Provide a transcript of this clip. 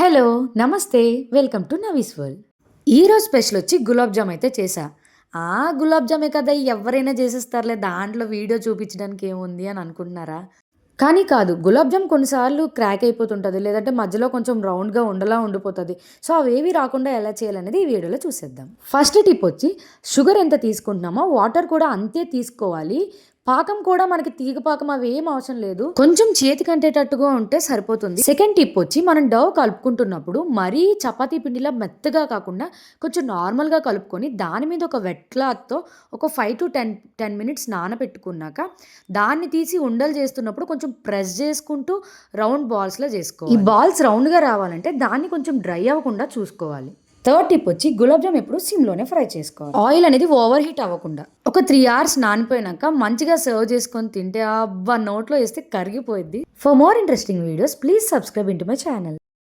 Hello! నమస్తే. Welcome to Navi's world. ఈరోజు special వచ్చి గులాబ్ జామ్ అయితే చేశా. గులాబ్ జామే కదా ఎవ్వరైనా చేసేస్తారులే దాంట్లో వీడియో చూపించడానికి ఏముంది అని అనుకుంటున్నారా? కానీ కాదు. గులాబ్ జామ్ కొన్నిసార్లు క్రాక్ అయిపోతుంటది. లేదంటే మధ్యలో కొంచెం రౌండ్‌గా ఉండలా ఉండిపోతది. సో, అవేవి రాకుండా ఎలా చేయాలనేది ఈ వీడియోలో చూసేద్దాం. ఫస్ట్ టిప్ వచ్చి షుగర్ ఎంత తీసుకుంటున్నామో వాటర్ కూడా అంతే తీసుకోవాలి. పాకం కూడా మనకి తీగ పాకం అవేం అవసరం లేదు. కొంచెం చేతికంటేటట్టుగా ఉంటే సరిపోతుంది. సెకండ్ టిప్ వచ్చి మనం డవ్ కలుపుకుంటున్నప్పుడు మరీ చపాతీ పిండిలా మెత్తగా కాకుండా కొంచెం నార్మల్‌గా కలుపుకొని దాని మీద ఒక వెట్ క్లాత్‌తో ఒక 5-10 మినిట్స్ నానబెట్టుకున్నాక దాన్ని తీసి ఉండలు చేస్తున్నప్పుడు కొంచెం ప్రెస్ చేసుకుంటూ రౌండ్ బాల్స్‌లా చేసుకోవాలి. ఈ బాల్స్ రౌండ్‌గా రావాలంటే దాన్ని కొంచెం డ్రై అవ్వకుండా చూసుకోవాలి. థర్డ్ టిప్ వచ్చి గులాబ్ జామ్ ఎప్పుడు సిమ్‌లోనే ఫ్రై చేసుకోవాలి. ఆయిల్ అనేది ఓవర్ హీట్ అవ్వకుండా. ఒక 3 అవర్స్ నానిపోయినాక మంచిగా సర్వ్ చేసుకొని తింటే అబ్బా! నోట్లో ఏస్తే కరిగిపోయిద్ది. For more interesting videos please subscribe into my channel.